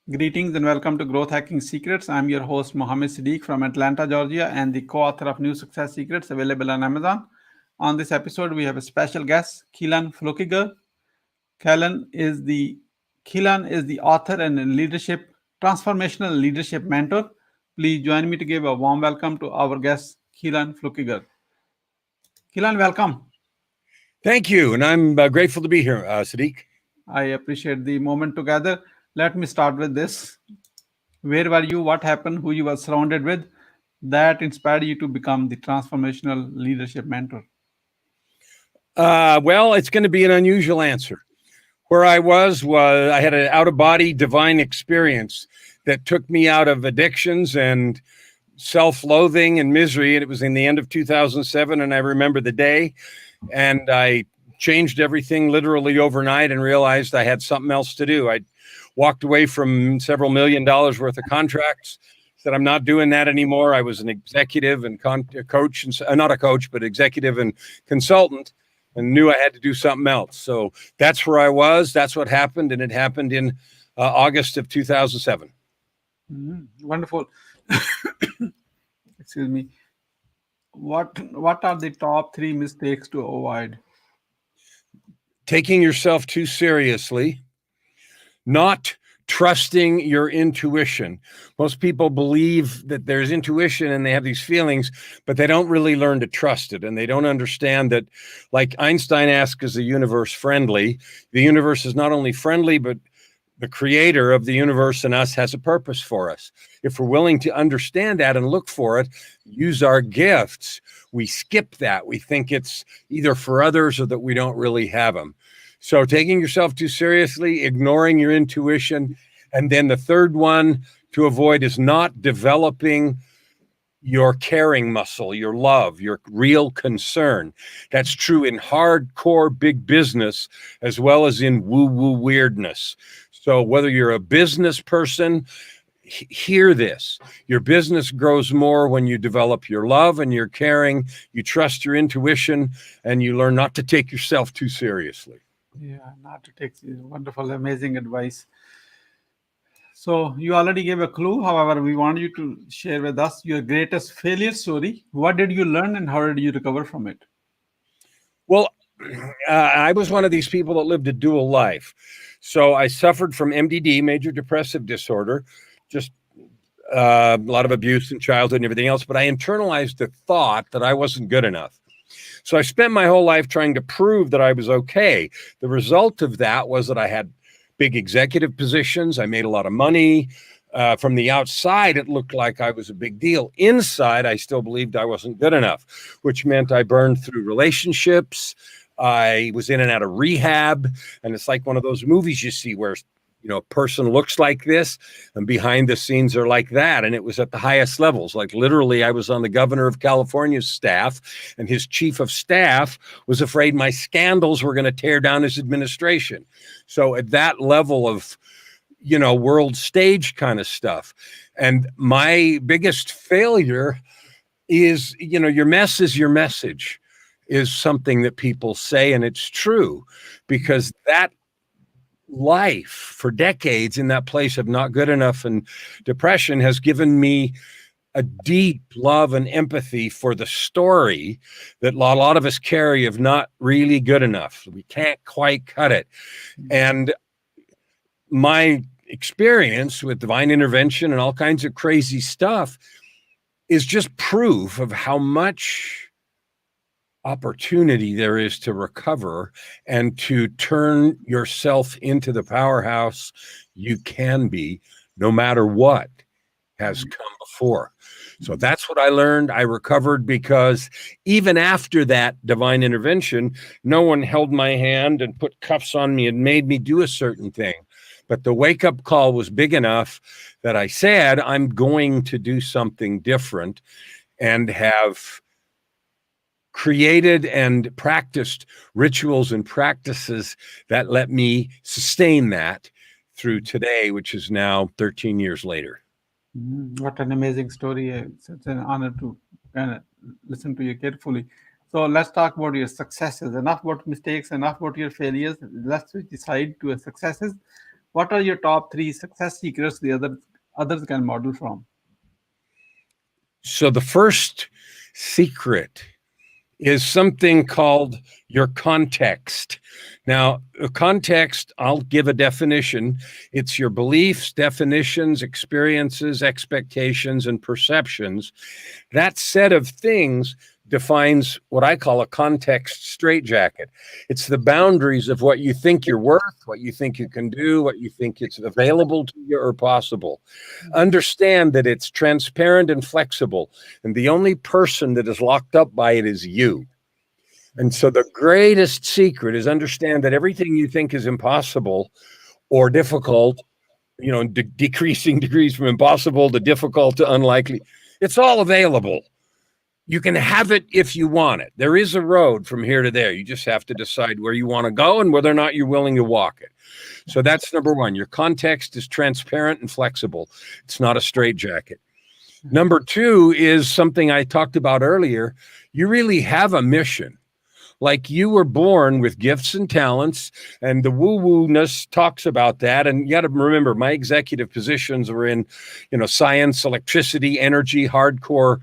Greetings and welcome to Growth Hacking Secrets. I'm your host, Mohammed Siddique from Atlanta, Georgia, and the co-author of New Success Secrets available on Amazon. On this episode, we have a special guest, Kellan Fluckiger. Kellan is the author and leadership transformational leadership mentor. Please join me to give a warm welcome to our guest, Kellan Fluckiger. Kellan, welcome. Thank you, and I'm grateful to be here, Siddique. I appreciate the moment together. Let me start with this. Where were you? What happened? Who you were surrounded with that inspired you to become the transformational leadership mentor? Well, it's going to be an unusual answer. Where I was I had an out-of-body divine experience that took me out of addictions and self-loathing and misery. And it was in the end of 2007, and I remember the day. And I changed everything literally overnight and realized I had something else to do. I walked away from several $1 million worth of contracts, said I'm not doing that anymore. I was an executive and coach, and not a coach, but executive and consultant, and knew I had to do something else. So that's where I was. That's what happened, and it happened in August of 2007. Wonderful. Excuse me. What are the top 3 mistakes to avoid? Taking yourself too seriously, not trusting your intuition. Most people believe that there's intuition and they have these feelings, but they don't really learn to trust it. And they don't understand that, like Einstein asked, is the universe friendly? The universe is not only friendly, but the creator of the universe and us has a purpose for us. If we're willing to understand that and look for it, use our gifts, we skip that. We think it's either for others or that we don't really have them. So taking yourself too seriously, ignoring your intuition. And then the third one to avoid is not developing your caring muscle, your love, your real concern. That's true in hardcore big business as well as in woo-woo weirdness. So whether you're a business person, hear this. Your business grows more when you develop your love and your caring, you trust your intuition, and you learn not to take yourself too seriously. Yeah, not to take wonderful, amazing advice. So you already gave a clue. However, we want you to share with us your greatest failure story. What did you learn and how did you recover from it? Well, I was one of these people that lived a dual life. So I suffered from MDD, major depressive disorder, just a lot of abuse in childhood and everything else. But I internalized the thought that I wasn't good enough. So I spent my whole life trying to prove that I was okay. The result of that was that I had big executive positions. I made a lot of money. From the outside, it looked like I was a big deal. Inside, I still believed I wasn't good enough, which meant I burned through relationships. I was in and out of rehab. And it's like one of those movies you see where, a person looks like this and behind the scenes are like that. And it was at the highest levels. Like literally, I was on the governor of California's staff, and his chief of staff was afraid my scandals were going to tear down his administration. So at that level of, world stage kind of stuff. And my biggest failure is, your mess is your message, is something that people say, and it's true, because that life for decades in that place of not good enough and depression has given me a deep love and empathy for the story that a lot of us carry of not really good enough. We can't quite cut it. And my experience with divine intervention and all kinds of crazy stuff is just proof of how much opportunity there is to recover and to turn yourself into the powerhouse you can be, no matter what has come before. So that's what I learned. I recovered because even after that divine intervention, no one held my hand and put cuffs on me and made me do a certain thing. But the wake-up call was big enough that I said, I'm going to do something different, and have created and practiced rituals and practices that let me sustain that through today, which is now 13 years later. What an amazing story. It's an honor to listen to you carefully. So let's talk about your successes. Enough about mistakes, enough about your failures. Let's decide to your successes. What are your top 3 success secrets the others can model from? So the first secret is something called your context. Now, a context, I'll give a definition. It's your beliefs, definitions, experiences, expectations, and perceptions. That set of things defines what I call a context straitjacket. It's the boundaries of what you think you're worth, what you think you can do, what you think it's available to you or possible. Understand that it's transparent and flexible, and the only person that is locked up by it is you. And so the greatest secret is understand that everything you think is impossible or difficult, decreasing degrees from impossible to difficult to unlikely, it's all available. You can have it if you want it. There is a road from here to there. You just have to decide where you want to go and whether or not you're willing to walk it. So that's number one. Your context is transparent and flexible. It's not a straitjacket. Number two is something I talked about earlier. You really have a mission. Like you were born with gifts and talents, and the woo-woo-ness talks about that. And you got to remember, my executive positions were in, science, electricity, energy, hardcore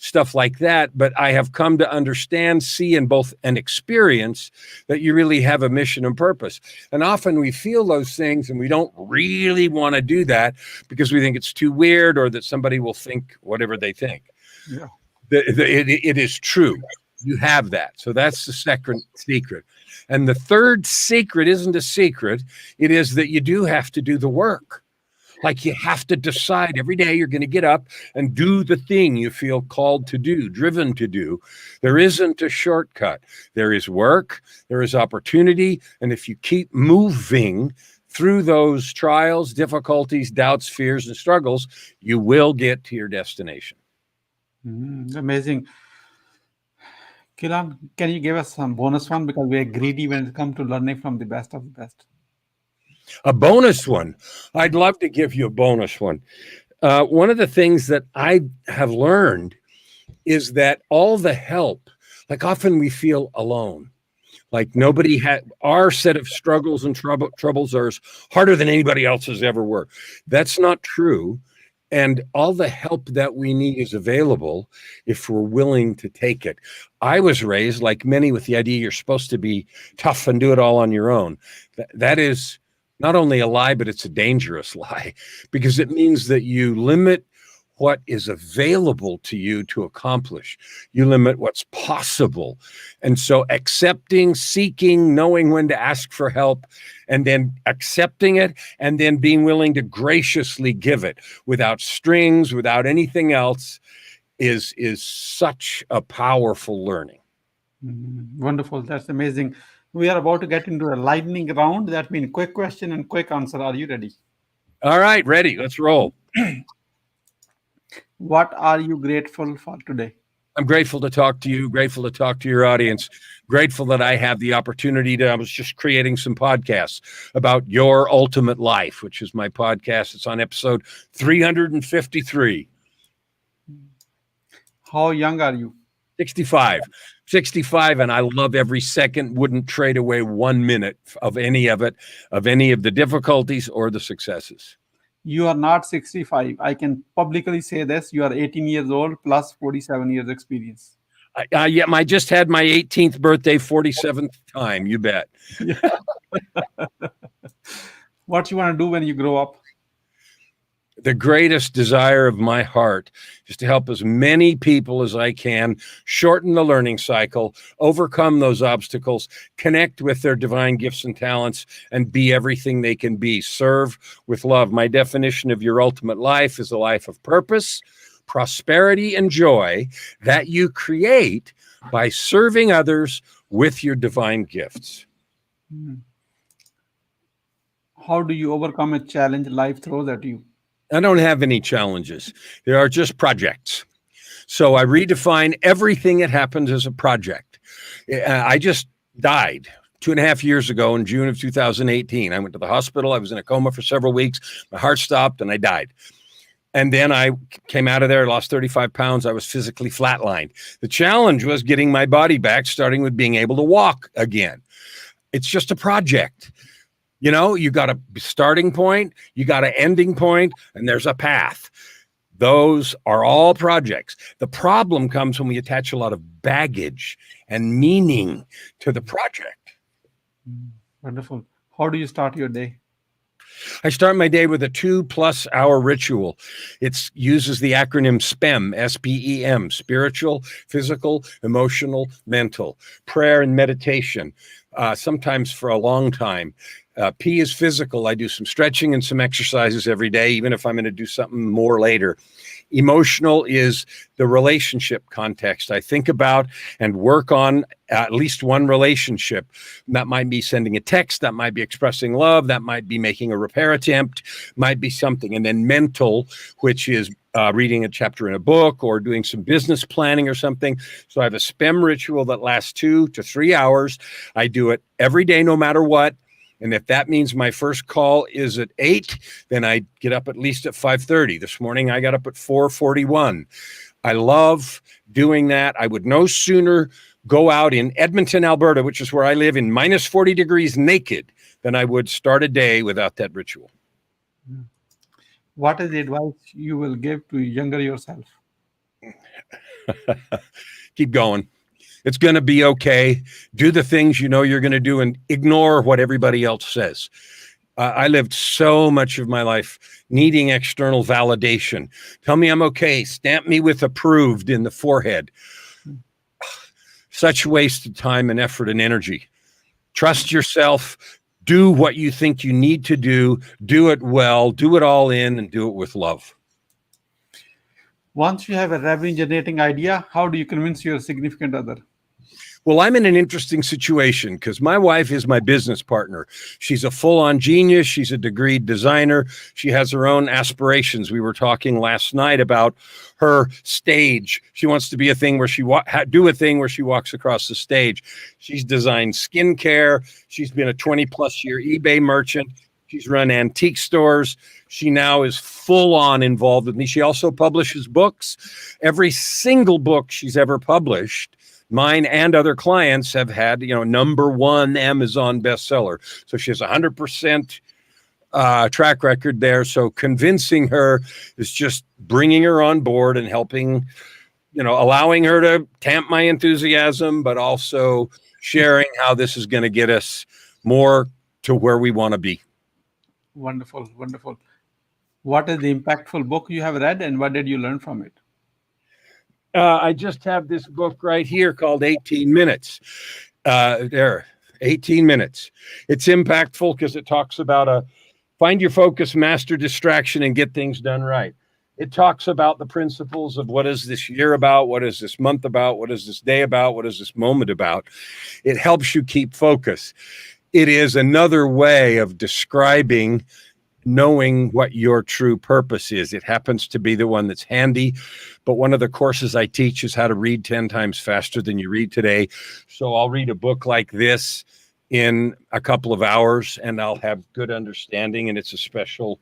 stuff like that. But I have come to understand, see, and both and experience that you really have a mission and purpose. And often we feel those things and we don't really want to do that because we think it's too weird or that somebody will think whatever they think. Yeah. It is true. You have that. So that's the second secret. And the third secret isn't a secret. It is that you do have to do the work. Like you have to decide every day you're going to get up and do the thing you feel called to do, driven to do. There isn't a shortcut. There is work, there is opportunity. And if you keep moving through those trials, difficulties, doubts, fears, and struggles, you will get to your destination. Amazing. Kellan, can you give us some bonus one? Because we are greedy when it comes to learning from the best of the best. A bonus one. I'd love to give you a bonus one. One of the things that I have learned is that all the help, like often we feel alone. Like nobody had, our set of struggles and troubles are harder than anybody else's ever were. That's not true. And all the help that we need is available if we're willing to take it. I was raised, like many, with the idea you're supposed to be tough and do it all on your own. That is not only a lie, but it's a dangerous lie because it means that you limit what is available to you to accomplish. You limit what's possible. And so accepting, seeking, knowing when to ask for help, and then accepting it, and then being willing to graciously give it without strings, without anything else is such a powerful learning. Wonderful. That's amazing. We are about to get into a lightning round. That means quick question and quick answer. Are you ready? All right, ready. Let's roll. What are you grateful for today? I'm grateful to talk to you, grateful to talk to your audience, grateful that I have the opportunity to, I was just creating some podcasts about your ultimate life, which is my podcast. It's on episode 353. How young are you? 65, and I love every second, wouldn't trade away 1 minute of any of it, of any of the difficulties or the successes. You are not 65. I can publicly say this. You are 18 years old plus 47 years experience. Yeah, I just had my 18th birthday, 47th time. You bet. What you want to do when you grow up? The greatest desire of my heart is to help as many people as I can shorten the learning cycle, overcome those obstacles, connect with their divine gifts and talents, and be everything they can be. Serve with love. My definition of your ultimate life is a life of purpose, prosperity, and joy that you create by serving others with your divine gifts. How do you overcome a challenge life throws at you? I don't have any challenges. There are just projects. So I redefine everything that happens as a project. I just died 2.5 years ago in June of 2018. I went to the hospital. I was in a coma for several weeks. My heart stopped and I died. And then I came out of there, lost 35 pounds. I was physically flatlined. The challenge was getting my body back, starting with being able to walk again. It's just a project. You know, you got a starting point, you got an ending point, and there's a path. Those are all projects. The problem comes when we attach a lot of baggage and meaning to the project. Wonderful. How do you start your day? I start my day with a 2+ hour ritual. It uses the acronym SPEM, SPEM, spiritual, physical, emotional, mental, prayer and meditation, sometimes for a long time. P is physical. I do some stretching and some exercises every day, even if I'm going to do something more later. Emotional is the relationship context. I think about and work on at least one relationship. That might be sending a text, that might be expressing love, that might be making a repair attempt, might be something. And then mental, which is reading a chapter in a book or doing some business planning or something. So I have a SPEM ritual that lasts 2 to 3 hours. I do it every day, no matter what. And if that means my first call is at 8, then I get up at least at 5:30. This morning, I got up at 4:41. I love doing that. I would no sooner go out in Edmonton, Alberta, which is where I live, in minus 40 degrees naked, than I would start a day without that ritual. What is the advice you will give to younger yourself? Keep going. It's going to be okay. Do the things you know you're going to do and ignore what everybody else says. I lived so much of my life needing external validation. Tell me I'm okay. Stamp me with approved in the forehead. Such wasted time and effort and energy. Trust yourself. Do what you think you need to do. Do it well. Do it all in, and do it with love. Once you have a revenue-generating idea, how do you convince your significant other? Well, I'm in an interesting situation because my wife is my business partner. She's a full-on genius. She's a degreed designer. She has her own aspirations. We were talking last night about her stage. She wants to be a thing where she do a thing where she walks across the stage. She's designed skincare. She's been a 20+ year eBay merchant. She's run antique stores. She now is full-on involved with me. She also publishes books. Every single book she's ever published, mine and other clients, have had, #1 Amazon bestseller. So she has 100% track record there. So convincing her is just bringing her on board and helping, allowing her to tamp my enthusiasm, but also sharing how this is going to get us more to where we want to be. Wonderful, wonderful. What is the impactful book you have read, and what did you learn from it? I just have this book right here called 18 Minutes. 18 Minutes. It's impactful because it talks about find your focus, master distraction, and get things done right. It talks about the principles of what is this year about, what is this month about, what is this day about, what is this moment about. It helps you keep focus. It is another way of describing knowing what your true purpose is. It happens to be the one that's handy, but one of the courses I teach is how to read 10 times faster than you read today. So I'll read a book like this in a couple of hours and I'll have good understanding. And it's a special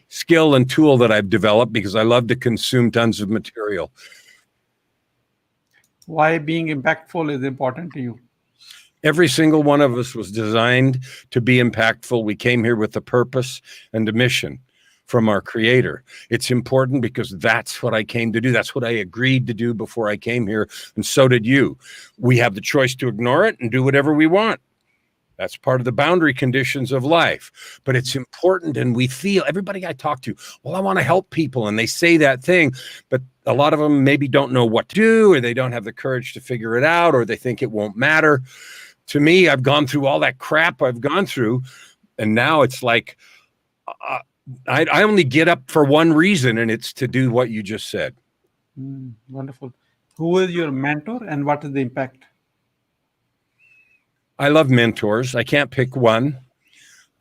skill and tool that I've developed because I love to consume tons of material. Why being impactful is important to you? Every single one of us was designed to be impactful. We came here with a purpose and a mission from our Creator. It's important because that's what I came to do. That's what I agreed to do before I came here, and so did you. We have the choice to ignore it and do whatever we want. That's part of the boundary conditions of life. But it's important, and we feel, everybody I talk to, well, I want to help people, and they say that thing, but a lot of them maybe don't know what to do, or they don't have the courage to figure it out, or they think it won't matter. To me, I've gone through all that crap I've gone through, and now it's like I only get up for one reason, and it's to do what you just said. Wonderful. Who is your mentor, and what is the impact? I love mentors. I can't pick one.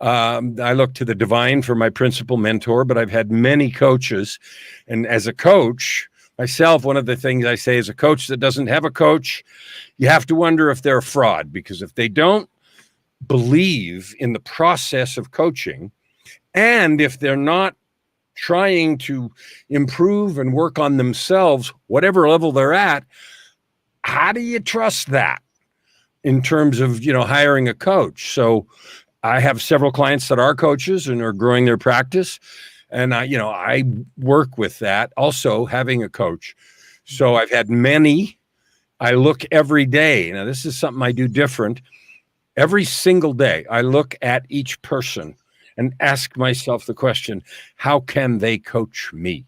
I look to the divine for my principal mentor, but I've had many coaches, and as a coach myself, one of the things I say as a coach that doesn't have a coach, you have to wonder if they're a fraud, because if they don't believe in the process of coaching, and if they're not trying to improve and work on themselves, whatever level they're at, how do you trust that in terms of, hiring a coach? So I have several clients that are coaches and are growing their practice. And I work with that, also having a coach. So I've had many. I look every day. Now, this is something I do different. Every single day, I look at each person and ask myself the question, how can they coach me?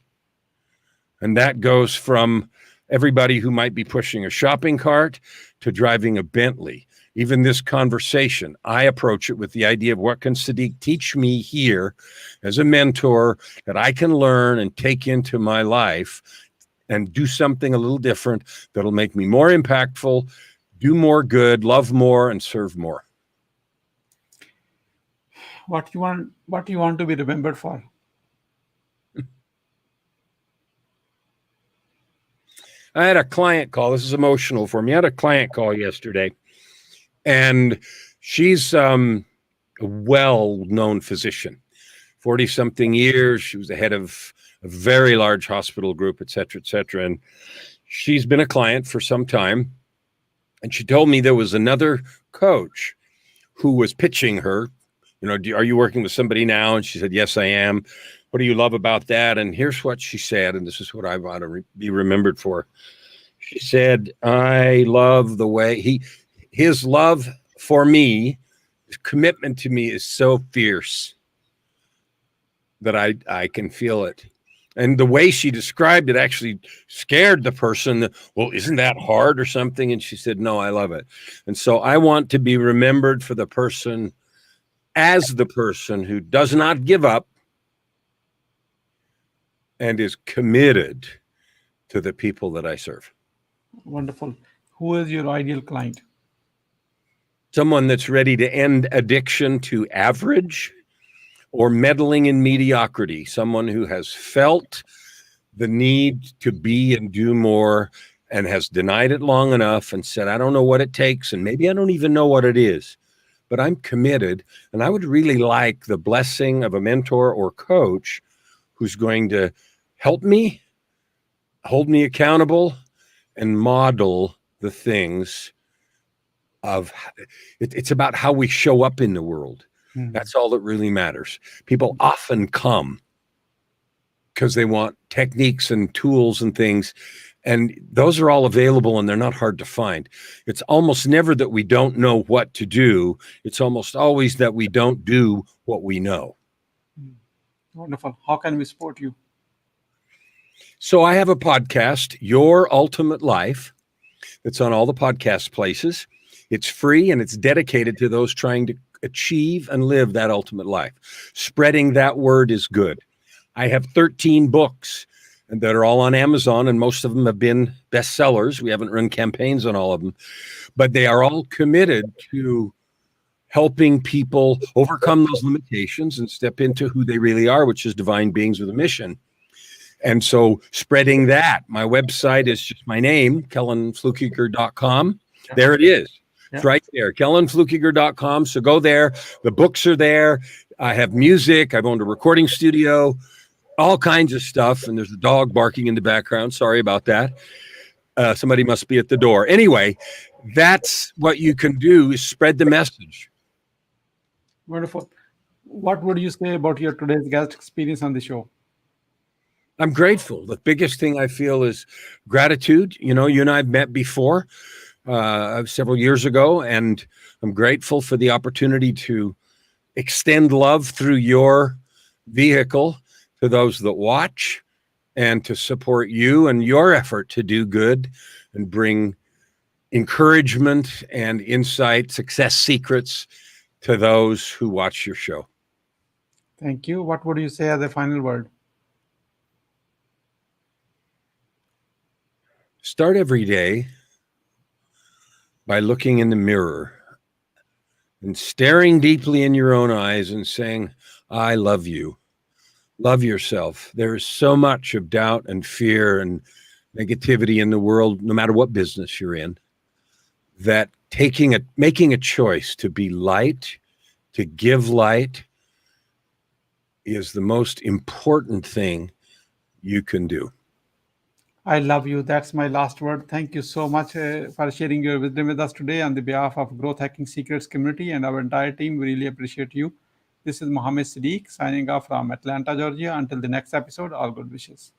And that goes from everybody who might be pushing a shopping cart to driving a Bentley. Even this conversation, I approach it with the idea of what can Siddique teach me here as a mentor that I can learn and take into my life and do something a little different that'll make me more impactful, do more good, love more, and serve more. What you want to be remembered for? I had a client call. This is emotional for me. I had a client call yesterday, and she's a well-known physician, 40-something years. She was the head of a very large hospital group, et cetera, et cetera. And she's been a client for some time. And she told me there was another coach who was pitching her, are you working with somebody now? And she said, yes, I am. What do you love about that? And here's what she said, and this is what I want to be remembered for. She said, I love the way his love for me, his commitment to me is so fierce that I can feel it. And the way she described it actually scared the person. Well, isn't that hard or something? And she said, no, I love it. And so I want to be remembered for the person who does not give up and is committed to the people that I serve. Wonderful. Who is your ideal client? Someone that's ready to end addiction to average or meddling in mediocrity. Someone who has felt the need to be and do more and has denied it long enough and said, I don't know what it takes, and maybe I don't even know what it is, but I'm committed. And I would really like the blessing of a mentor or coach who's going to help me, hold me accountable, and model the things of it's about how we show up in the world. Mm-hmm. That's all that really matters. People often come because they want techniques and tools and things, and those are all available and they're not hard to find. It's almost never that we don't know what to do. It's almost always that we don't do what we know. Wonderful. How can we support you? So I have a podcast, Your Ultimate Life, that's on all the podcast places. It's free and it's dedicated to those trying to achieve and live that ultimate life. Spreading that word is good. I have 13 books that are all on Amazon, and most of them have been bestsellers. We haven't run campaigns on all of them, but they are all committed to helping people overcome those limitations and step into who they really are, which is divine beings with a mission. And so spreading that, my website is just my name, KellanFluckiger.com. There it is. It's right there, KellanFluckiger.com. So go there. The books are there. I have music. I've owned a recording studio, all kinds of stuff. And there's a dog barking in the background. Sorry about that. Somebody must be at the door. Anyway, that's what you can do, is spread the message. Wonderful. What would you say about your today's guest experience on the show? I'm grateful. The biggest thing I feel is gratitude. You and I have met before several years ago, and I'm grateful for the opportunity to extend love through your vehicle to those that watch and to support you and your effort to do good and bring encouragement and insight, success secrets to those who watch your show. Thank you. What would you say as a final word? Start every day by looking in the mirror and staring deeply in your own eyes and saying, I love you. Love yourself. There is so much of doubt and fear and negativity in the world, no matter what business you're in, that making a choice to be light, to give light, is the most important thing you can do. I love you. That's my last word. Thank you so much for sharing your wisdom with us today on the behalf of Growth Hacking Secrets community and our entire team. We really appreciate you. This is Mohammed Siddique signing off from Atlanta, Georgia. Until the next episode, all good wishes.